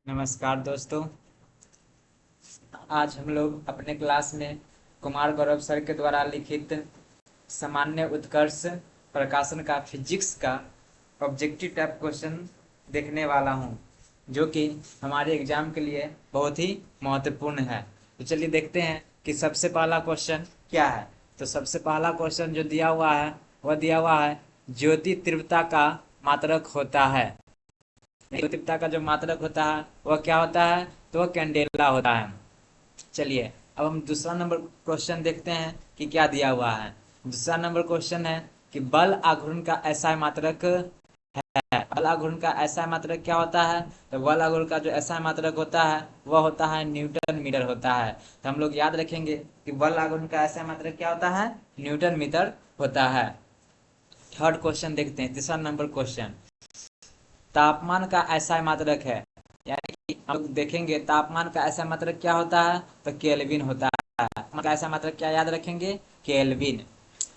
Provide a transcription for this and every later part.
नमस्कार दोस्तों। आज हम लोग अपने क्लास में कुमार गौरव सर के द्वारा लिखित सामान्य उत्कर्ष प्रकाशन का फिजिक्स का ऑब्जेक्टिव टाइप क्वेश्चन देखने वाला हूं, जो कि हमारे एग्जाम के लिए बहुत ही महत्वपूर्ण है। तो चलिए देखते हैं कि सबसे पहला क्वेश्चन क्या है। तो सबसे पहला क्वेश्चन जो दिया हुआ है वह दिया हुआ है, ज्योति तीव्रता का मात्रक होता है। तीव्रता का जो मात्रक होता है वह क्या होता है, तो वह कैंडेला होता है। चलिए अब हम दूसरा नंबर क्वेश्चन देखते हैं कि क्या दिया हुआ है। दूसरा नंबर क्वेश्चन है कि बल आघूर्ण का ऐसा मात्रक है। बल आघूर्ण का ऐसा मात्रक क्या होता है, तो बल आघूर्ण का जो ऐसा मात्रक होता है वह होता है न्यूटन मीटर होता है। तो हम लोग याद रखेंगे कि बल आघूर्ण का ऐसा मात्रक क्या होता है, न्यूटन मीटर होता है। थर्ड क्वेश्चन देखते हैं, तीसरा नंबर क्वेश्चन, तापमान का ऐसा मात्रक है। यानी कि हम लोग देखेंगे तापमान का ऐसा मात्रक क्या होता है, तो केल्विन होता है। तापमान का ऐसा मात्रक क्या याद रखेंगे, केल्विन।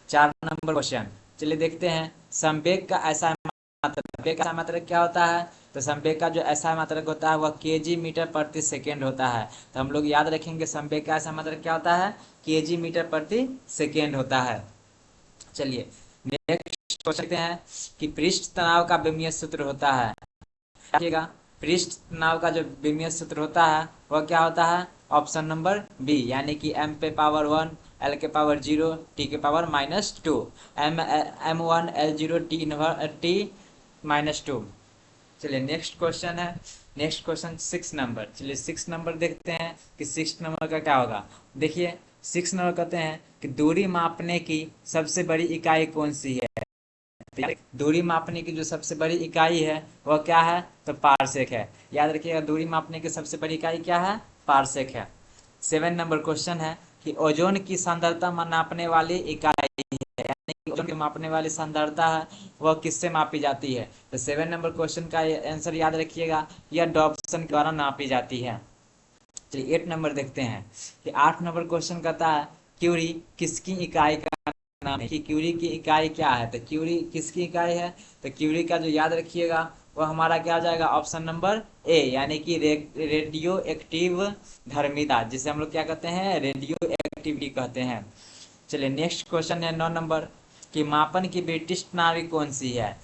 चार नंबर क्वेश्चन, चलिए देखते हैं संवेग का ऐसा मात्रक। संवेग का ऐसा मात्रक क्या होता है, तो संवेग का जो ऐसा मात्रक होता है वह केजी मीटर प्रति सेकेंड होता है। तो हम लोग याद रखेंगे संवेग का ऐसा मात्रक क्या होता है, केजी मीटर प्रति सेकेंड होता है। चलिए नेक्स्ट क्वेश्चन हैं कि पृष्ठ तनाव का विमीय सूत्र होता है। देखिएगा, पृष्ठ तनाव का जो विमीय सूत्र होता है वह क्या होता है, ऑप्शन नंबर बी, यानी कि m पे पावर 1 l के पावर 0 t के पावर -2, m1 l0 t -2। चलिए नेक्स्ट क्वेश्चन है, नेक्स्ट क्वेश्चन 6 नंबर। चलिए 6 नंबर देखते हैं कि 6 नंबर का क्या होगा। देखिए 6 नंबर कहते हैं कि दूरी मापने की सबसे बड़ी इकाई कौन सी है। दूरी मापने की जो सबसे बड़ी इकाई है वह क्या है, तो पारसेक है। याद रखिएगा दूरी मापने की सबसे बड़ी इकाई क्या है, पारसेक है। 7 नंबर क्वेश्चन है कि ओजोन की सांद्रता नापने वाली इकाई है, यानी कि ओजोन की मापने वाली सांद्रता है वह किससे मापी जाती है। तो 7 नंबर क्वेश्चन का आंसर याद रखिएगा, यह डॉप्सन के द्वारा नापी जाती है। चलिए 8 नंबर देखते हैं कि 8 नंबर क्वेश्चन कहता है क्यूरी किसकी इकाई का नाम है। कि क्यूरी की इकाई क्या है, तो क्यूरी किसकी इकाई है, तो क्यूरी का जो याद रखिएगा वह हमारा क्या आ जाएगा, ऑप्शन नंबर ए, यानी कि रेडियो एक्टिव धर्मिता, जिसे हम लोग क्या कहते हैं, रेडियो एक्टिविटी कहते हैं। चलिए नेक्स्ट क्वेश्चन है 9 नंबर कि मापन की ब्रिटिश प्रणाली कौन सी है।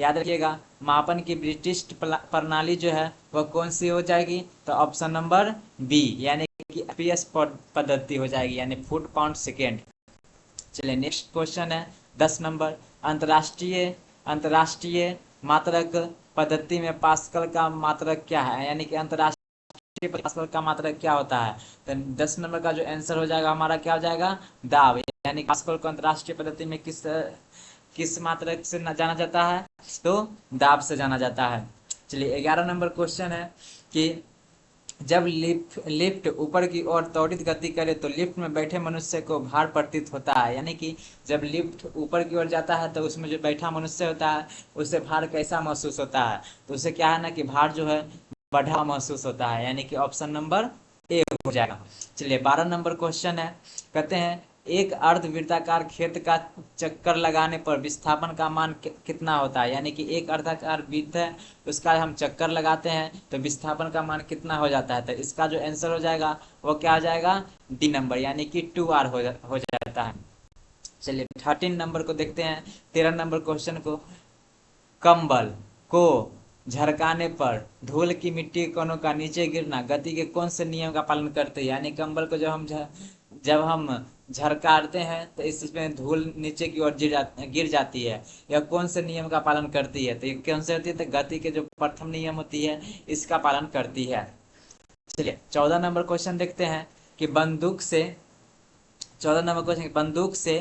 याद रखिएगा मापन की ब्रिटिश प्रणाली जो है वह कौन सी हो जाएगी, तो ऑप्शन नंबर बी, यानी कि एपीएस पद्धति हो जाएगी, यानी फुट पाउंड सेकेंड। चलिए नेक्स्ट क्वेश्चन है 10 नंबर, अंतर्राष्ट्रीय अंतर्राष्ट्रीय मात्रक पद्धति में पास्कल का मात्रक क्या है, यानी कि अंतर्राष्ट्रीय पास्कल का मात्रक क्या होता है। तो 10 नंबर का जो आंसर हो जाएगा हमारा क्या हो जाएगा, दाब, यानी पास्कल को अंतर्राष्ट्रीय पद्धति में किस किस मात्रक से जाना जाता है, तो दाब से जाना जाता है। चलिए 11 नंबर क्वेश्चन है कि जब लिफ्ट ऊपर की ओर त्वरित गति करे तो लिफ्ट में बैठे मनुष्य को भार प्रतीत होता है। यानी कि जब लिफ्ट ऊपर की ओर जाता है तो उसमें जो बैठा मनुष्य होता है उससे भार कैसा महसूस होता है, तो उसे क्या है ना कि भार जो है बढ़ा महसूस होता है, यानी कि ऑप्शन नंबर ए हो जाएगा। चलिए 12 नंबर क्वेश्चन है, कहते हैं एक अर्धवृत्ताकार खेत का चक्कर लगाने पर विस्थापन का मान कितना होता है। यानी कि एक अर्धाकार वृत्त है उसका हम चक्कर लगाते हैं तो विस्थापन का मान कितना हो जाता है, तो इसका जो आंसर हो जाएगा वो क्या आ जाएगा, डी नंबर, यानी कि 2r हो जाता है। चलिए 13 नंबर को देखते हैं, 13 नंबर क्वेश्चन को, कंबल को झरकाने पर धूल की मिट्टी कणों का नीचे गिरना गति के कौन से नियम का पालन करते हैं। यानी कंबल को जब हम झरकारते हैं तो इसमें धूल नीचे की ओर गिर जाती है, यह कौन से नियम का पालन करती है, तो ये कौन से होती है, तो गति के जो प्रथम नियम होती है इसका पालन करती है। चलिए 14 नंबर क्वेश्चन देखते हैं कि बंदूक से 14 नंबर क्वेश्चन, बंदूक से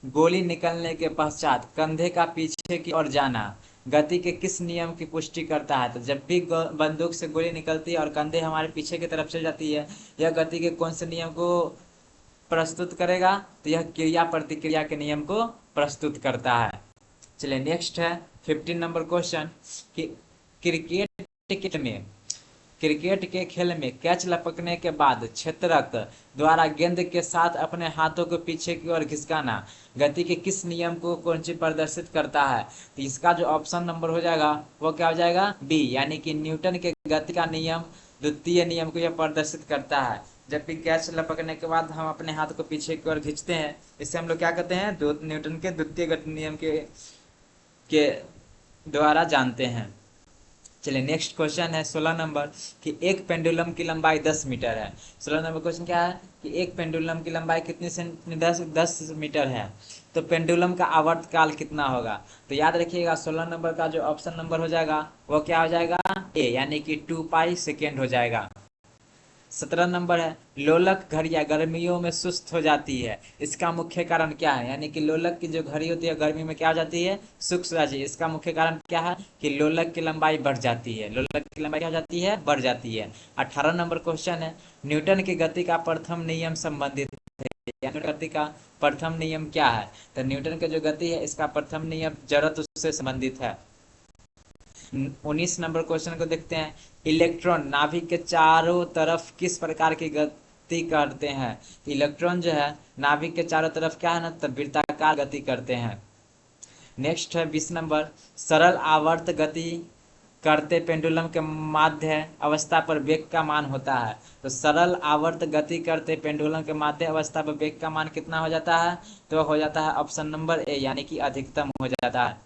गोली निकलने के पश्चात कंधे का पीछे की ओर जाना गति के किस नियम की पुष्टि करता है। तो जब भी बंदूक से गोली निकलती है और कंधे हमारे पीछे की तरफ चल जाती है, यह गति के कौन से नियम को प्रस्तुत करेगा, तो यह क्रिया प्रतिक्रिया के नियम को प्रस्तुत करता है। चलिए नेक्स्ट है 15 नंबर क्वेश्चन कि क्रिकेट में क्रिकेट के खेल में कैच लपकने के बाद क्षेत्रक द्वारा गेंद के साथ अपने हाथों को पीछे की ओर खिसकाना गति के किस नियम को कौन सी प्रदर्शित करता है? तो इसका जो ऑप्शन नंबर हो जाएगा वो क्या हो जाएगा? बी, यानी कि न्यूटन के गति का नियम द्वितीय नियम को यह प्रदर्शित करता है। जब भी कैच लपकने के बाद हम अपने हाथ को पीछे की ओर खींचते हैं, इससे हम लोग क्या कहते हैं? न्यूटन के द्वितीय गति नियम के द्वारा जानते हैं। चलिए नेक्स्ट क्वेश्चन है 16 नंबर कि एक पेंडुलम की लंबाई 10 मीटर है। 16 नंबर क्वेश्चन क्या है कि एक पेंडुलम की लंबाई कितनी 10 मीटर है, तो पेंडुलम का आवर्त काल कितना होगा? तो याद रखिएगा 16 नंबर का जो ऑप्शन नंबर हो जाएगा वो क्या हो जाएगा? ए, यानी कि 2 पाई सेकेंड हो जाएगा। 17 नंबर है लोलक घड़ियां गर्मियों में सुस्त हो जाती है, इसका मुख्य कारण क्या है? यानी कि लोलक की जो घड़ी होती है गर्मी में क्या हो जाती है? सुस्त हो जाती है। इसका मुख्य कारण क्या है? कि लोलक की लंबाई बढ़ जाती है। लोलक की लंबाई क्या हो जाती है? बढ़ जाती है। 18 नंबर क्वेश्चन है न्यूटन की गति का प्रथम नियम संबंधित है। गति का प्रथम नियम क्या है? तो न्यूटन की जो गति है इसका प्रथम नियम जड़त्व से संबंधित है। 19 नंबर क्वेश्चन को देखते हैं इलेक्ट्रॉन नाभिक के चारों तरफ किस प्रकार की गति करते हैं? इलेक्ट्रॉन जो है नाभिक के चारों तरफ क्या है ना, तो वृत्ताकार गति करते हैं। नेक्स्ट है 20 नंबर सरल आवर्त गति करते पेंडुलम के माध्य अवस्था पर वेग का मान होता है। तो सरल आवर्त गति करते पेंडुलम के माध्य अवस्था पर वेग का मान कितना हो जाता है? तो हो जाता है ऑप्शन नंबर ए, यानी कि अधिकतम हो जाता है।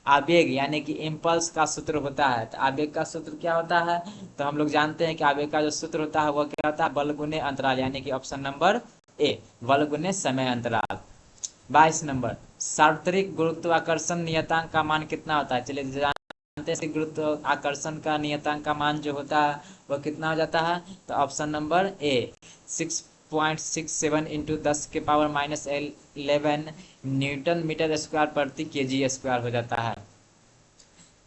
आवेग यानी कि इम्पल्स का सूत्र होता है। तो आवेग का सूत्र क्या होता है? तो हम लोग जानते हैं कि आवेग का जो सूत्र होता है वो क्या होता है? बल गुने अंतराल, यानी कि ऑप्शन नंबर ए, बल गुने समय अंतराल। 22 नंबर सार्वत्रिक गुरुत्वाकर्षण नियतांक का मान कितना होता है? चलिए जानते हैं गुरुत्वाकर्षण का नियतांक का मान जो होता है वो कितना हो जाता है? तो ऑप्शन नंबर ए 6.67 इंटू 10 के power minus 11 newton metre square प्रति केजी स्क्वायर हो जाता है।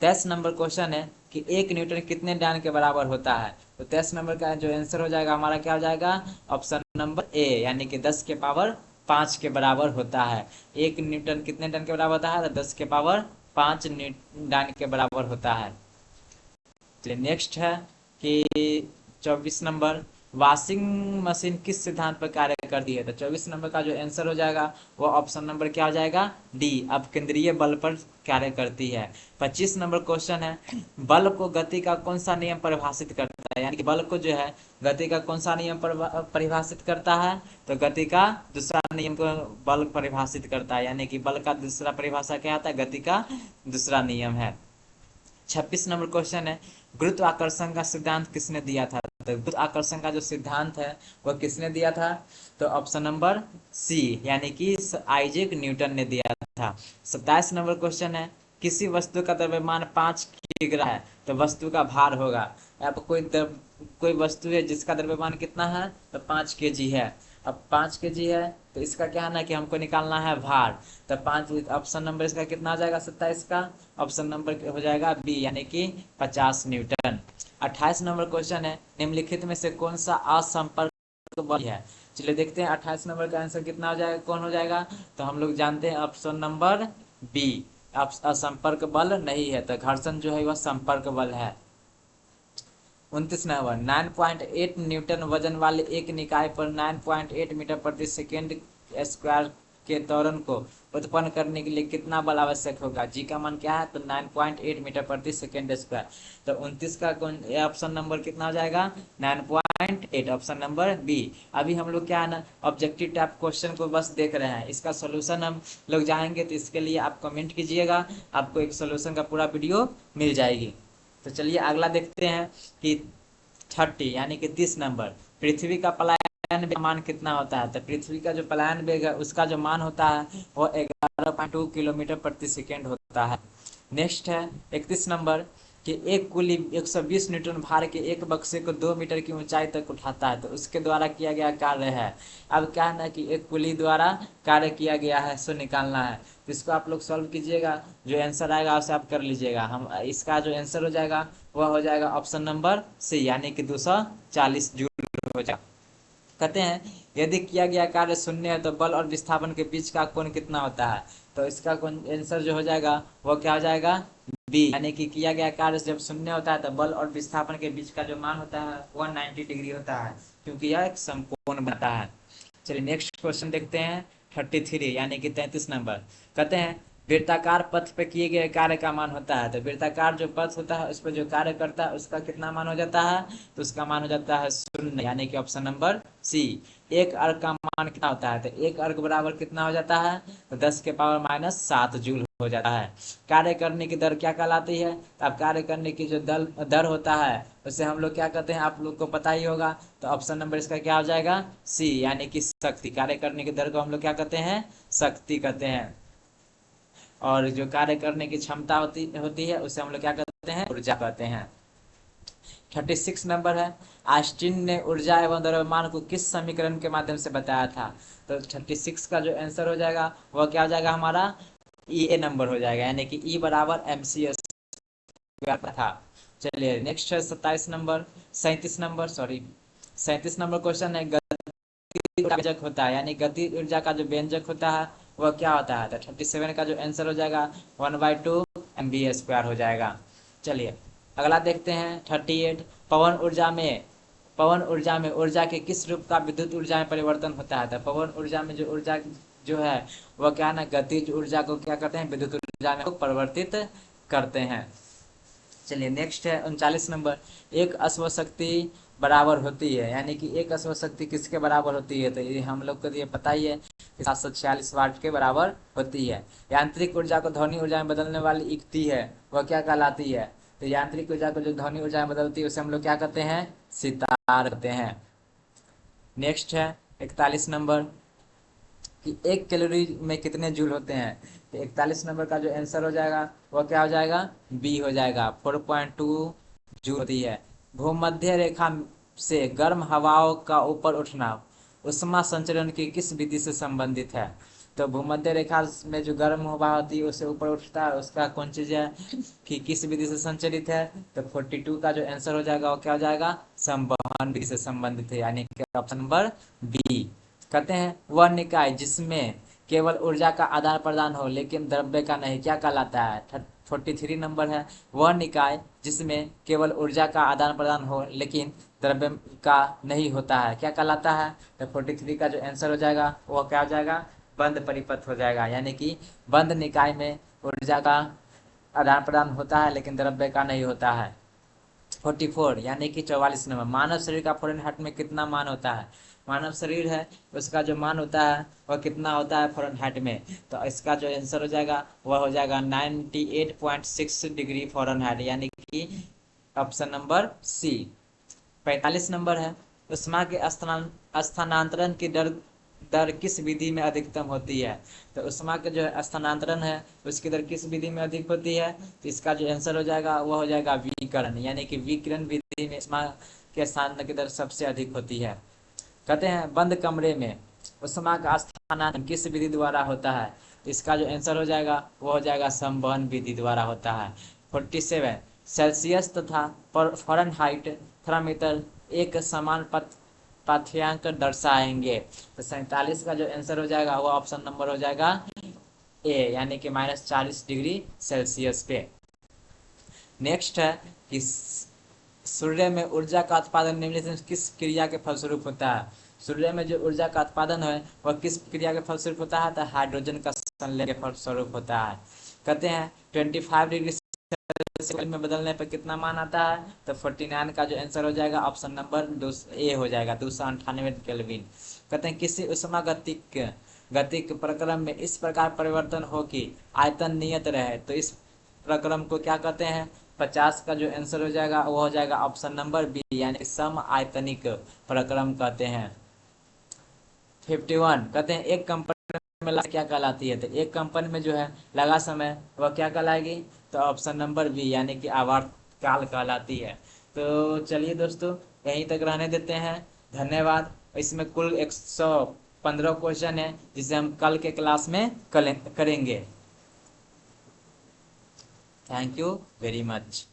23 नंबर क्वेश्चन है कि 1 न्यूटन कितने डायन के बराबर होता है? तो 23 नंबर का जो आंसर हो जाएगा हमारा क्या हो जाएगा? ऑप्शन नंबर ए, यानी कि 10 के पावर 5 के बराबर होता है। 1 न्यूटन कितने डायन के बराबर होता है? तो 10 के पावर 5 डायन के बराबर होता है। चलिए नेक्स्ट है कि 24 नंबर वॉशिंग मशीन किस सिद्धांत पर कार्य करती है? तो 24 नंबर का जो आंसर हो जाएगा वो ऑप्शन नंबर क्या हो जाएगा? डी, अब केंद्रीय बल पर कार्य करती है। 25 नंबर क्वेश्चन है बल को गति का कौन सा नियम परिभाषित करता है? यानी कि बल को जो है गति का कौन सा नियम परिभाषित करता है? तो गति का दूसरा नियम को बल परिभाषित करता है, यानी कि बल का दूसरा परिभाषा क्या आता है? गति का दूसरा नियम है। 26 नंबर क्वेश्चन है गुरुत्वाकर्षण का सिद्धांत किसने दिया था? तो गुरुत्वाकर्षण का जो सिद्धांत है वो किसने दिया था? तो ऑप्शन नंबर सी, यानी कि आइजैक न्यूटन ने दिया था। 27 नंबर क्वेश्चन है किसी वस्तु का द्रव्यमान 5 किलोग्राम है तो वस्तु का भार होगा। अब कोई वस्तु है जिसका द्रव्यमान कितना है? तो 5 केजी है। अब 5 केजी है तो इसका क्या है ना कि हमको निकालना है भार। तो 5, ऑप्शन नंबर इसका कितना हो जाएगा? 27 का ऑप्शन नंबर हो जाएगा बी, यानी कि 50 न्यूटन। 28 नंबर क्वेश्चन है निम्नलिखित में से कौन सा असंपर्क बल है? चलिए देखते हैं 28 नंबर का आंसर कितना हो जाएगा, कौन हो जाएगा? तो हम लोग जानते हैं ऑप्शन नंबर बी, असंपर्क बल नहीं है। तो घर्षण जो है वह संपर्क बल है। 29 नंबर 9.8 न्यूटन वजन वाले एक निकाय पर 9.8 मीटर प्रति सेकेंड स्क्वायर के त्वरण को उत्पन्न करने के लिए कितना बल आवश्यक होगा? जी का मान क्या है? तो 9.8 मीटर प्रति सेकेंड स्क्वायर। तो 29 का ऑप्शन नंबर कितना हो जाएगा? 9.8, ऑप्शन नंबर बी। अभी हम लोग क्या है ना ऑब्जेक्टिव टाइप क्वेश्चन को बस देख रहे हैं, इसका सोल्यूशन हम लोग जाएंगे तो इसके लिए आप कमेंट कीजिएगा, आपको एक सोल्यूशन का पूरा वीडियो मिल जाएगी। तो चलिए अगला देखते हैं कि 30 यानी कि 30 नंबर पृथ्वी का पलायन वेग मान कितना होता है? तो पृथ्वी का जो पलायन वेग है उसका जो मान होता है वो 11.2 किलोमीटर प्रति सेकेंड होता है। नेक्स्ट है 31 नंबर कि एक कुली 120 न्यूटन भार के एक बक्से को 2 मीटर की ऊंचाई तक उठाता है, तो उसके द्वारा किया गया कार्य है। अब क्या है ना कि एक कुली द्वारा कार्य किया गया है सो निकालना है, तो इसको आप लोग सॉल्व कीजिएगा, जो आंसर आएगा उसे आप कर लीजिएगा। हम इसका जो आंसर हो जाएगा वह हो जाएगा ऑप्शन नंबर सी, यानी कि 240 जूल हो जाएगा। कहते हैं यदि किया गया कार्य शून्य है तो बल और विस्थापन के बीच का कोण कितना होता है? तो इसका आंसर जो हो जाएगा वो क्या हो जाएगा? बी, यानी कि किया गया कार्य जब शून्य होता है तो बल और विस्थापन के बीच का जो मान होता है 190 डिग्री होता है, क्योंकि यह एक समकोण बनता है। चलिए नेक्स्ट क्वेश्चन देखते हैं 33 यानी कि 33 नंबर। कहते हैं वृत्ताकार पथ पे किए गए कार्य का मान होता है, तो वृत्ताकार जो पथ होता है उस पर जो कार्य करता है उसका कितना मान हो जाता है, तो उसका मान हो जाता है 0, यानी कि ऑप्शन नंबर सी। एक अर्ग का मान कितना होता है, तो एक अर्ग बराबर कितना हो जाता है, तो 10⁻⁷ जूल हो जाता है। कार्य करने की दर क्या कहलाती है, तो अब कार्य करने की जो दर होता है उसे हम लोग क्या कहते हैं, आप लोग को पता ही होगा, तो ऑप्शन नंबर इसका क्या हो जाएगा, सी, यानी कि शक्ति। कार्य करने की दर को हम लोग क्या कहते हैं, शक्ति कहते हैं। और जो कार्य करने की क्षमता होती है उसे हम लोग क्या कहते हैं, ऊर्जा कहते हैं। 36 नंबर है, आइंस्टीन ने ऊर्जा एवं द्रव्यमान को किस समीकरण के माध्यम से बताया था, तो 36 का जो आंसर हो जाएगा वह क्या हो जाएगा हमारा, ई नंबर हो जाएगा, यानी कि ई बराबर mc² था। चलिए नेक्स्ट है 27 number, 37 number, sorry 37 number question है, व्यंजक होता है, यानी गति ऊर्जा का जो व्यंजक होता है वह क्या होता है, तो 37 का जो आंसर हो जाएगा 1/2 mv² हो जाएगा। चलिए अगला देखते हैं 38, पवन ऊर्जा में ऊर्जा के किस रूप का विद्युत ऊर्जा में परिवर्तन होता है, तो पवन ऊर्जा में जो ऊर्जा जो है वह क्या है ना, गतिज ऊर्जा को क्या करते हैं, विद्युत ऊर्जा में परिवर्तित करते हैं। चलिए नेक्स्ट है 39 नंबर, एक अश्व शक्ति बराबर होती है, यानी कि एक अश्व शक्ति किसके बराबर होती है, तो ये हम लोग को ये पता ही है 746 वाट के बराबर होती है। यांत्रिक ऊर्जा को ध्वनि ऊर्जा में बदलने वाली युक्ति है वह क्या कहलाती है, तो यांत्रिक ऊर्जा को जो ध्वनि ऊर्जा में बदलती है उसे हम लोग क्या कहते हैं, सितार कहते हैं। नेक्स्ट है 41 नंबर, कि 1 कैलोरी में कितने जूल होते हैं, तो 41 नंबर का जो आंसर हो जाएगा वह क्या हो जाएगा, बी हो जाएगा, 4.2 जूल होती है। भूमध्य रेखा से गर्म हवाओं का ऊपर उठना उष्मा संचरण की किस विधि से संबंधित है, तो भूमध्य रेखा में जो गर्म हवा होती है उससे ऊपर उठता है, उसका कौन चीज है कि किस विधि से संचरित है, तो 42 का जो आंसर हो जाएगा वो क्या हो जाएगा, संवहन विधि से संबंधित है, यानी कि ऑप्शन नंबर बी। कहते हैं वह निकाय जिसमें केवल ऊर्जा का आदान प्रदान हो लेकिन द्रव्य का नहीं, क्या कहलाता है, 43 नंबर है, वह निकाय जिसमें केवल ऊर्जा का आदान प्रदान हो लेकिन द्रव्य का नहीं होता है, क्या कहलाता है, तो 43 का जो आंसर हो जाएगा वह क्या हो जाएगा, बंद परिपथ हो जाएगा, यानी कि बंद निकाय में ऊर्जा का आदान प्रदान होता है लेकिन द्रव्य का नहीं होता है। 44 यानी कि 44 नंबर, मानव शरीर का फ़ारेनहाइट में कितना मान होता है, मानव शरीर है उसका जो मान होता है वह कितना होता है फ़ारेनहाइट में, तो इसका जो आंसर हो जाएगा वह हो जाएगा 98.6 डिग्री फ़ारेनहाइट, यानी कि ऑप्शन नंबर सी। 45 नंबर है, उष्मा के स्थानांतरण की दर किस विधि में अधिकतम होती है, तो उष्मा के जो स्थानांतरण है उसकी दर किस विधि में अधिक होती है, तो इसका जो आंसर हो जाएगा वह हो जाएगा विकिरण, यानी कि विकिरण विधि में उष्मा के स्थानांतरण की दर सबसे अधिक होती है। कहते हैं बंद कमरे में उष्मा का स्थानांतरण किस विधि द्वारा होता है, तो इसका जो आंसर हो जाएगा वह हो जाएगा संवहन विधि द्वारा होता है। 47 सेल्सियस तथा फ़ारेनहाइट थर्मामीटर एक समान पाठ्यांक दर्शाएंगे, तो 47 का जो आंसर हो जाएगा वो ऑप्शन नंबर हो जाएगा ए, यानी कि -40 डिग्री सेल्सियस पे। नेक्स्ट है कि सूर्य में ऊर्जा का उत्पादन निम्नलिखित किस क्रिया के फलस्वरूप होता है, सूर्य में जो ऊर्जा का उत्पादन है वह किस क्रिया के फलस्वरूप होता है, तो हाइड्रोजन का संलयन के फलस्वरूप होता है। कहते हैं 25 डिग्री में बदलने पर कितना मान आता है, तो 49 का जो आंसर हो जाएगा ऑप्शन नंबर ए हो जाएगा, 298 केल्विन। कहते हैं किसी उष्मा गतिक प्रक्रम में इस प्रकार परिवर्तन हो कि आयतन नियत रहे, तो इस प्रक्रम को क्या कहते हैं, 50 का जो आंसर हो जाएगा वो हो जाएगा ऑप्शन नंबर बी, यानी सम आयतनिक प्रक्रम कहते हैं। 51 कहते हैं एक कंपनी में क्या कहलाती है, तो एक कंपनी में जो है लगा समय वह क्या कहलाएगी, तो ऑप्शन नंबर बी, यानी कि आवर्त काल कहलाती है। तो चलिए दोस्तों यहीं तक रहने देते हैं, धन्यवाद। इसमें कुल 115 क्वेश्चन है जिसे हम कल के क्लास में करेंगे। Thank you very much.